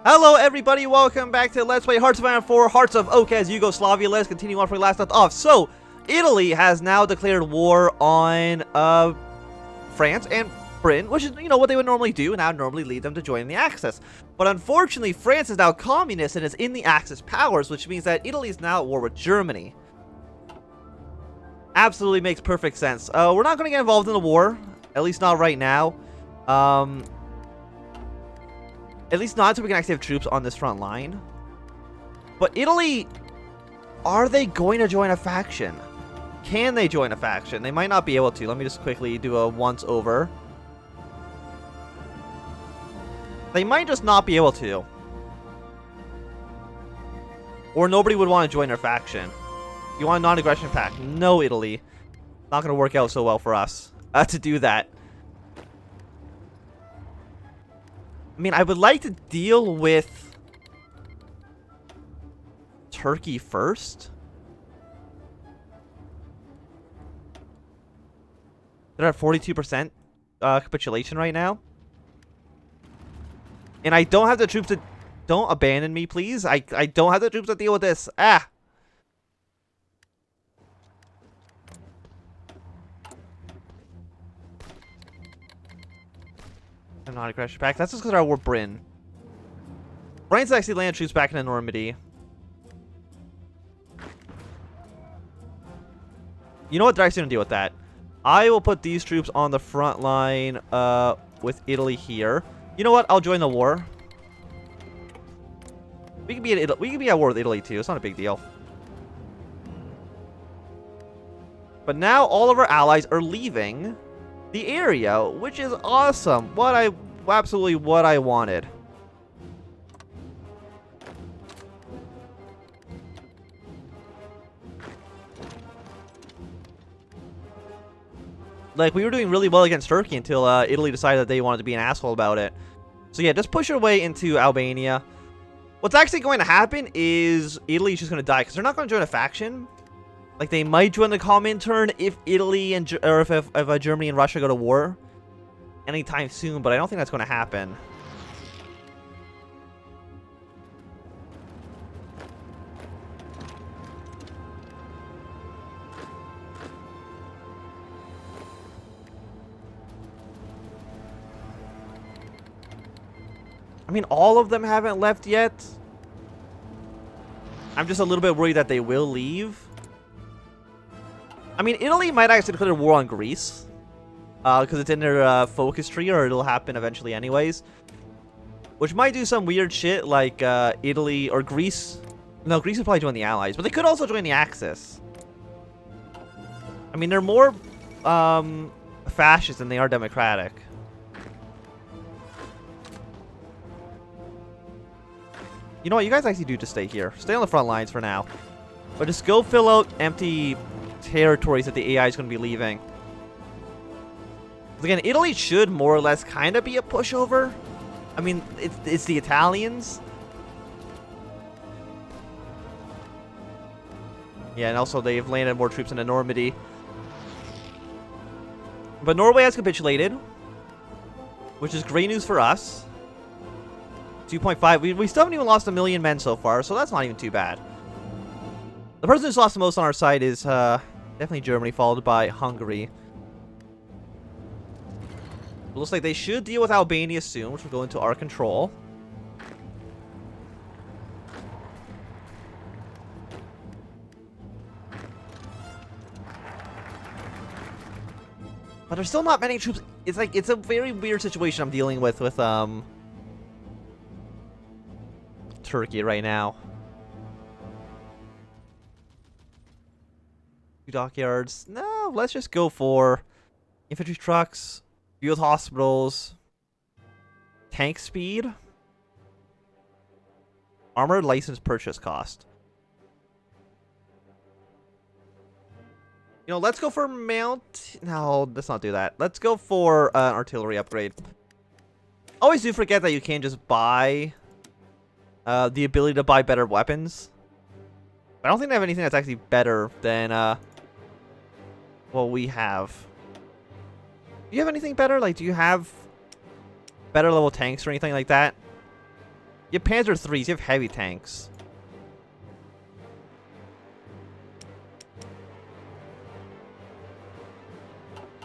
Hello everybody, welcome back to Let's Play Hearts of Iron 4, Hearts of Oak as Yugoslavia. Let's continue on from where we last left off. So, Italy has now declared war on France and Britain, which is, what they would normally do, and that would normally lead them to join the Axis. But unfortunately, France is now communist and is in the Axis powers, which means that Italy is now at war with Germany. Absolutely makes perfect sense. We're not going to get involved in the war, at least not right now. At least not until we can actually have troops on this front line. But Italy, are they going to join a faction? Can they join a faction? They might not be able to. Let me just quickly do a once over. They might just not be able to. Or nobody would want to join their faction. You want a non-aggression pact? No, Italy. Not going to work out so well for us to do that. I mean, I would like to deal with Turkey first. They're at 42% capitulation right now. And I don't have the troops to... Don't abandon me, please. I don't have the troops to deal with this. Ah! I'm not aggression back. That's just because we're Britain. Britain's actually landed troops back in Normandy. You know what? They're actually going to deal with that. I will put these troops on the front line with Italy here. You know what? I'll join the war. We can be at war with Italy too. It's not a big deal. But now all of our allies are leaving the area, which is awesome. Absolutely what I wanted. Like, we were doing really well against Turkey until Italy decided that they wanted to be an asshole about it. So yeah, just push your way into Albania. What's actually going to happen is Italy's just going to die because they're not going to join a faction. Like, they might join the Comintern if Italy and if Germany and Russia go to war anytime soon, but I don't think that's going to happen. I mean, all of them haven't left yet. I'm just a little bit worried that they will leave. I mean, Italy might actually declare war on Greece. Because it's in their focus tree, or it'll happen eventually anyways. Which might do some weird shit like Italy or Greece. No, Greece would probably join the Allies. But they could also join the Axis. I mean, they're more fascist than they are democratic. You know what? You guys actually do just stay here. Stay on the front lines for now. But just go fill out empty territories that the AI is going to be leaving. Again, Italy should more or less kind of be a pushover. I mean, it's the Italians. Yeah, and also they've landed more troops into Normandy. But Norway has capitulated, which is great news for us. 2.5. We still haven't even lost 1 million men so far, so that's not even too bad. The person who's lost the most on our side is definitely Germany, followed by Hungary. It looks like they should deal with Albania soon, which will go into our control. But there's still not many troops. It's like, it's a very weird situation I'm dealing with Turkey right now. Dockyards. No, let's just go for infantry trucks, field hospitals, tank speed, armored license purchase cost. Let's go for mount. No, let's not do that. Let's go for an artillery upgrade. Always do forget that you can't just buy the ability to buy better weapons. I don't think they have anything that's actually better than what we have. Do you have anything better? Like, do you have better level tanks or anything like that? You have Panzer IIIs, you have heavy tanks.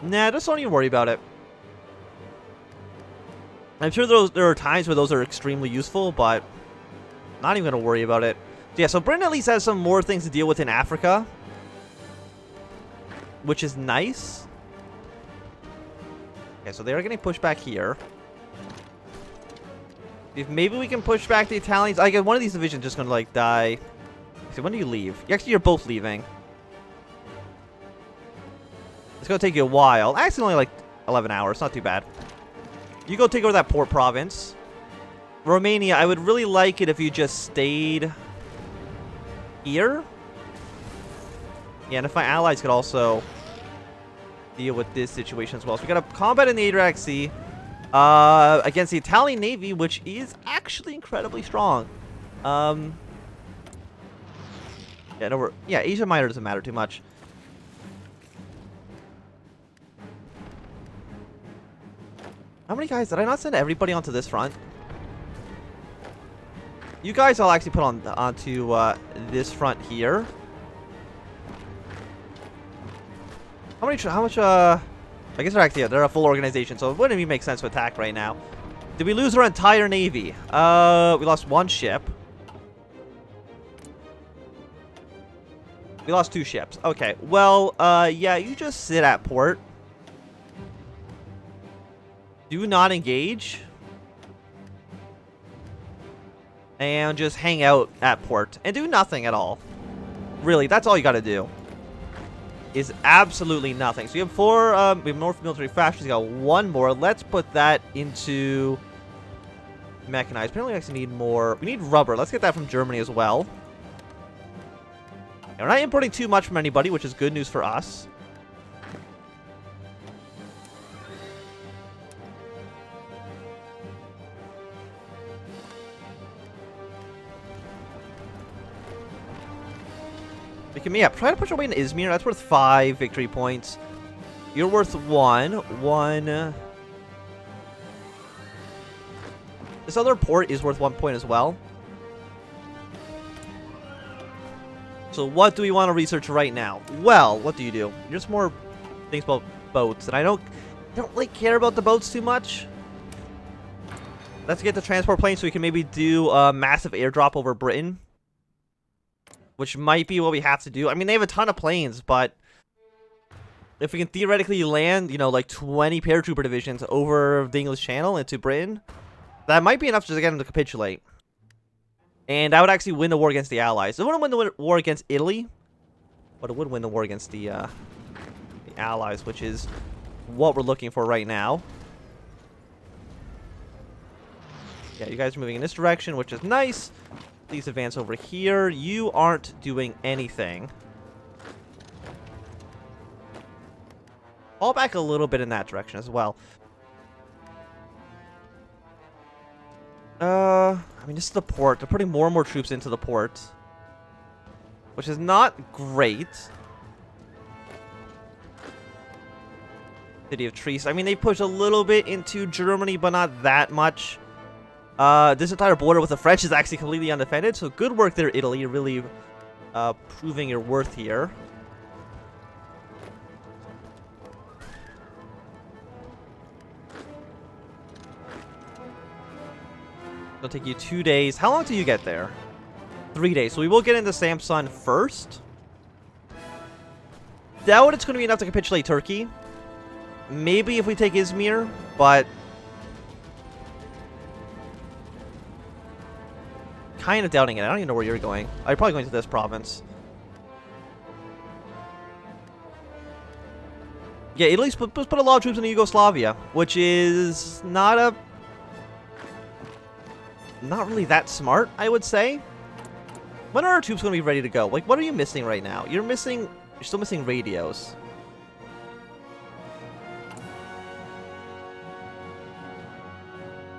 Nah, just don't even worry about it. I'm sure there are times where those are extremely useful, but not even going to worry about it. Yeah, so Britain at least has some more things to deal with in Africa, which is nice. Okay, so they are getting pushed back here. If maybe we can push back the Italians. I guess one of these divisions just going to, like, die. So when do you leave? Actually, you're both leaving. It's going to take you a while. Actually, only like 11 hours. Not too bad. You go take over that port province. Romania, I would really like it if you just stayed here. Yeah, and if my allies could also deal with this situation as well. So we got a combat in the Adriatic Sea against the Italian Navy, which is actually incredibly strong. Yeah, no, yeah, Asia Minor doesn't matter too much. How many guys? Did I not send everybody onto this front? You guys I'll actually put onto this front here. How much, I guess they're actually, yeah, they're a full organization, so it wouldn't even make sense to attack right now. Did we lose our entire navy? We lost one ship. We lost 2 ships. Okay, well, yeah, you just sit at port. Do not engage. And just hang out at port. And do nothing at all. Really, that's all you gotta do. Is absolutely nothing. So you have 4, we have more military factions. You got 1 more. Let's put that into mechanized. Apparently we actually need more. We need rubber. Let's get that from Germany as well. And we're not importing too much from anybody, which is good news for us. Yeah, try to push away in Izmir. That's worth 5 victory points. You're worth 1. 1. This other port is worth 1 point as well. So what do we want to research right now? Well, what do you do? There's more things about boats, and I don't really care about the boats too much. Let's get the transport plane so we can maybe do a massive airdrop over Britain. Which might be what we have to do. I mean, they have a ton of planes, but if we can theoretically land, you know, like 20 paratrooper divisions over the English Channel into Britain, that might be enough to get them to capitulate. And that would actually win the war against the Allies. It wouldn't win the war against Italy, but it would win the war against the Allies, which is what we're looking for right now. Yeah, you guys are moving in this direction, which is nice. Please advance over here. You aren't doing anything. Fall back a little bit in that direction as well. I mean, this is the port. They're putting more and more troops into the port, which is not great. City of Trieste. I mean, they pushed a little bit into Germany, but not that much. This entire border with the French is actually completely undefended, so good work there, Italy. You're really proving your worth here. It'll take you 2 days. How long do you get there? 3 days. So we will get into Samsun first. Doubt it's going to be enough to capitulate Turkey. Maybe if we take Izmir, but kind of doubting it. I don't even know where you're going. I'm probably going to this province. Yeah, Italy's put a lot of troops into Yugoslavia, which is not really that smart, I would say. When are our troops going to be ready to go? Like, what are you missing right now? You're still missing radios.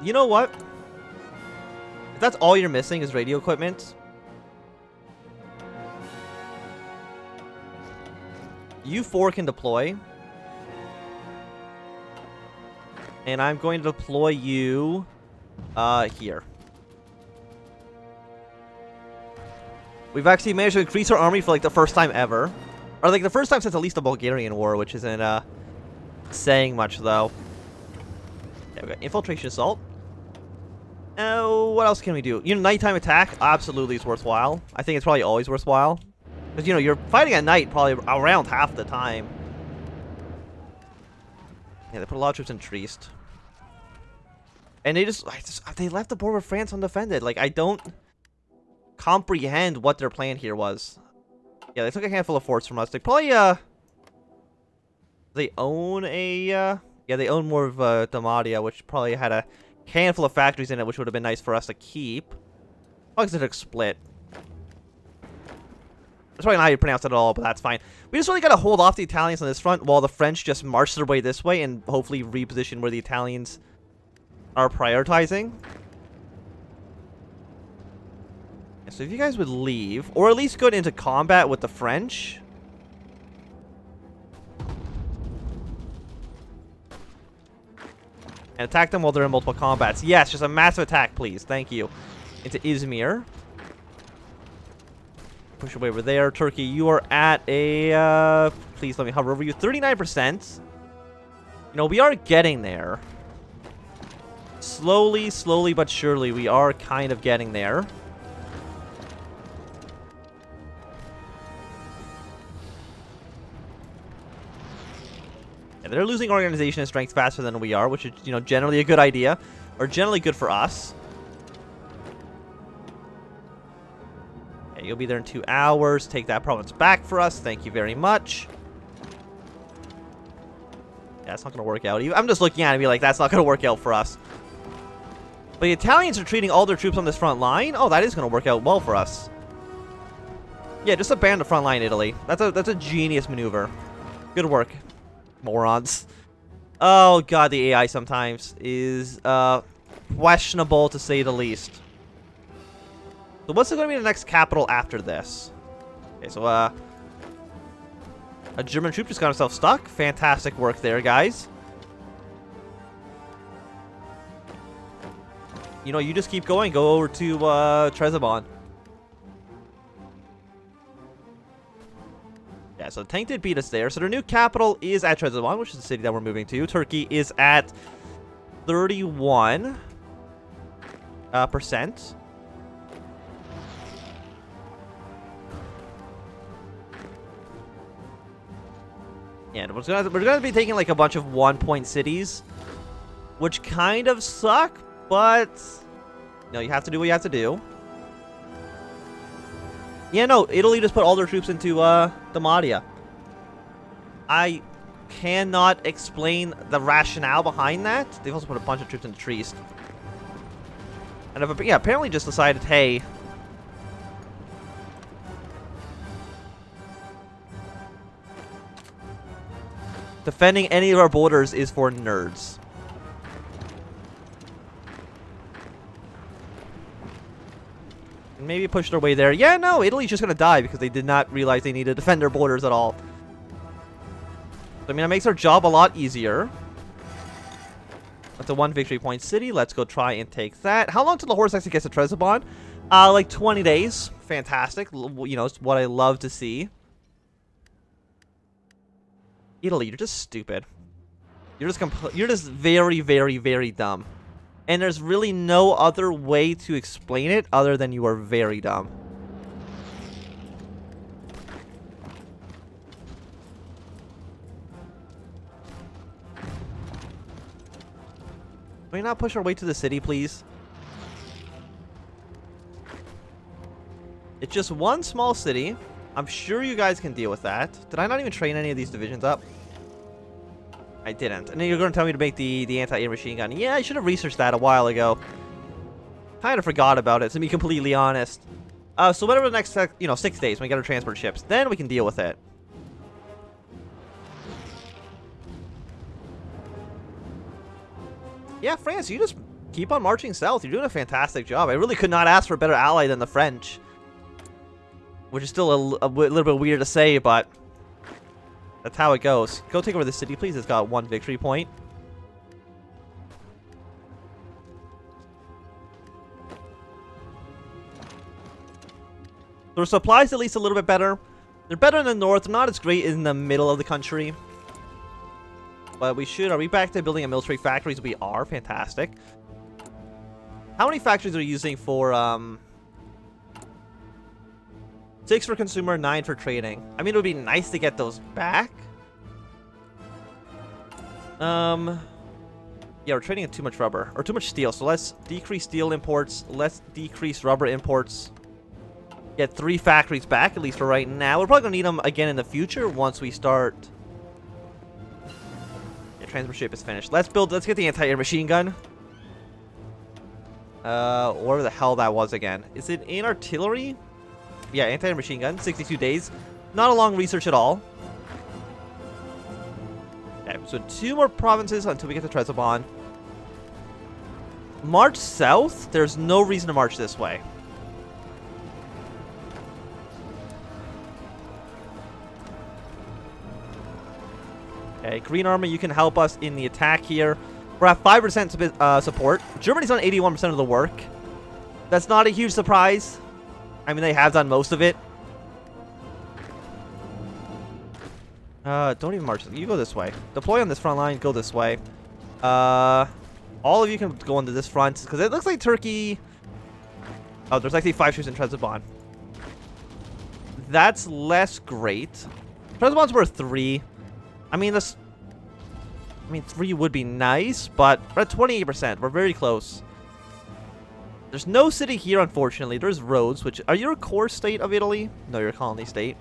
You know what? If that's all you're missing is radio equipment, U4 can deploy. And I'm going to deploy you here. We've actually managed to increase our army for like the first time ever. Or like the first time since at least the Bulgarian War, which isn't saying much though. Yeah, we got infiltration assault. What else can we do? You know, nighttime attack absolutely is worthwhile. I think it's probably always worthwhile. Because, you know, you're fighting at night probably around half the time. Yeah, they put a lot of troops in Trieste. And they they left the border with France undefended. Like, I don't comprehend what their plan here was. Yeah, they took a handful of forts from us. They probably, they own a, yeah, they own more of, Dalmatia, which probably had a handful of factories in it, which would have been nice for us to keep. Probably because it split. That's probably not how you pronounce it at all, but that's fine. We just really got to hold off the Italians on this front while the French just march their way this way and hopefully reposition where the Italians are prioritizing. So if you guys would leave, or at least go into combat with the French. And attack them while they're in multiple combats. Yes, just a massive attack, please. Thank you. Into Izmir. Push away over there. Turkey, you are at a, please let me hover over you. 39%. You know, we are getting there. Slowly but surely, we are kind of getting there. Yeah, they're losing organization and strength faster than we are, which is, you know, generally a good idea. Or generally good for us. Yeah, you'll be there in 2 hours. Take that province back for us. Thank you very much. Yeah, it's not going to work out. I'm just looking at it and be like, that's not going to work out for us. But the Italians are treating all their troops on this front line. Oh, that is going to work out well for us. Yeah, just abandon the front line, Italy. That's a genius maneuver. Good work, morons. Oh god, the AI sometimes is questionable to say the least. So what's going to be the next capital after this? Okay, so a German troop just got himself stuck. Fantastic work there, guys. You know, you just keep going. Go over to Trebizond. Yeah, so the tank did beat us there. So their new capital is at Trebizond, which is the city that we're moving to. Turkey is at 31%. Yeah, we're gonna be taking like a bunch of 1-point cities, which kind of suck, but you know, you have to do what you have to do. Yeah, no, Italy just put all their troops into Dalmatia. I cannot explain the rationale behind that. They've also put a bunch of troops into Trieste. And yeah, apparently just decided, hey, defending any of our borders is for nerds. And maybe push their way there. Yeah, no, Italy's just gonna die because they did not realize they need to defend their borders at all. So, I mean, it makes our job a lot easier. That's a 1 victory point city. Let's go try and take that. How long till the horse actually gets to Trebizond? Like 20 days. Fantastic. You know, it's what I love to see. Italy, you're just stupid. You're just very, very, very dumb. And there's really no other way to explain it other than you are very dumb. Can we not push our way to the city, please? It's just one small city. I'm sure you guys can deal with that. Did I not even train any of these divisions up? I didn't. And then you're going to tell me to make the anti-air machine gun. Yeah, I should have researched that a while ago. Kind of forgot about it, to be completely honest. So whatever the next, 6 days when we get our transport ships, then we can deal with it. Yeah, France, you just keep on marching south. You're doing a fantastic job. I really could not ask for a better ally than the French. Which is still a little bit weird to say, but that's how it goes. Go take over the city, please. It's got 1 victory point. Their supplies at least a little bit better. They're better in the north, not as great in the middle of the country. But we should. Are we back to building a military factories? We are. Fantastic. How many factories are you using for 6 for consumer, 9 for trading? I mean, it would be nice to get those back. Yeah, we're trading too much rubber or too much steel. So let's decrease steel imports. Let's decrease rubber imports. Get 3 factories back, at least for right now. We're probably gonna need them again in the future once we start. Yeah, transport ship is finished. Let's get the anti-air machine gun. Whatever the hell that was again. Is it in artillery? Yeah, anti-air machine gun. 62 days. Not a long research at all. Okay, so 2 more provinces until we get to Trebizond. March south? There's no reason to march this way. Okay, Green Army, you can help us in the attack here. We're at 5% support. Germany's done 81% of the work. That's not a huge surprise. I mean, they have done most of it. Don't even march. You go this way. Deploy on this front line. Go this way. All of you can go into this front because it looks like Turkey. Oh, there's actually 5 troops in Trebizond. That's less great. Trebizond's worth 3. I mean, 3 would be nice, but we're at 28%. We're very close. There's no city here, unfortunately. There's roads, which... Are you a core state of Italy? No, you're a colony state.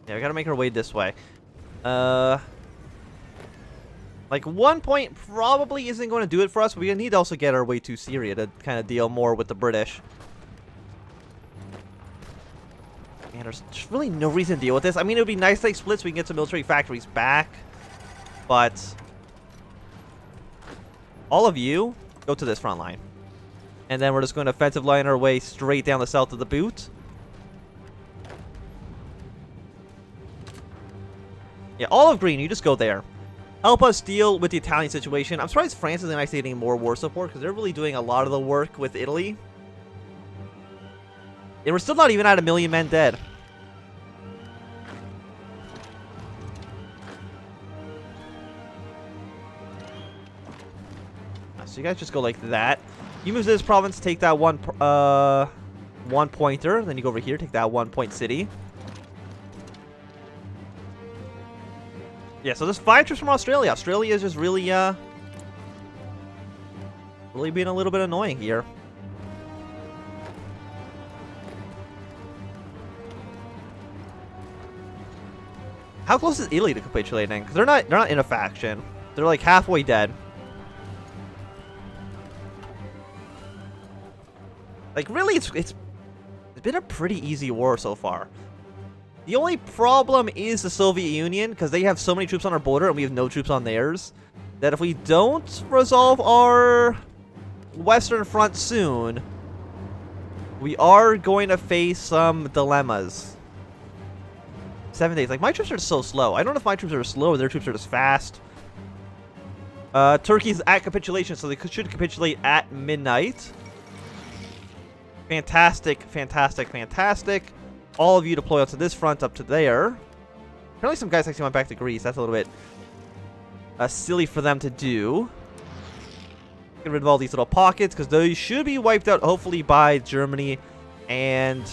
Yeah, we gotta make our way this way. Like, 1 point probably isn't going to do it for us. We need to also get our way to Syria to kind of deal more with the British. And there's just really no reason to deal with this. I mean, it would be nice to take splits so we can get some military factories back. But all of you, go to this front line. And then we're just going to offensive line our way straight down the south of the boot. Yeah, all of green, you just go there. Help us deal with the Italian situation. I'm surprised France isn't actually getting more war support because they're really doing a lot of the work with Italy. And we're still not even at 1 million men dead. So you guys just go like that. You move to this province, take that one pointer. Then you go over here, take that 1 point city. Yeah, so there's 5 troops from Australia. Australia is just really being a little bit annoying here. How close is Italy to capitulating? Because they're not in a faction. They're like halfway dead. Like really, it's been a pretty easy war so far. The only problem is the Soviet Union, because they have so many troops on our border and we have no troops on theirs, that if we don't resolve our Western Front soon, we are going to face some dilemmas. 7 days. Like, my troops are so slow. I don't know if my troops are slow or their troops are just fast. Turkey's at capitulation, so they should capitulate at midnight. Fantastic, fantastic, fantastic. All of you deploy onto this front up to there. Apparently some guys actually went back to Greece. That's a little bit silly for them to do. Get rid of all these little pockets because those should be wiped out hopefully by Germany and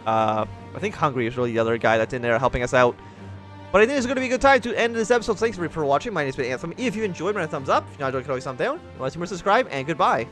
I think Hungary is really the other guy that's in there helping us out. But I think it's going to be a good time to end this episode. Thanks for watching. My name has been Anthem. If you enjoyed, give it a thumbs up. If you not enjoyed, you can always thumb down. If you want to see more, subscribe, and goodbye.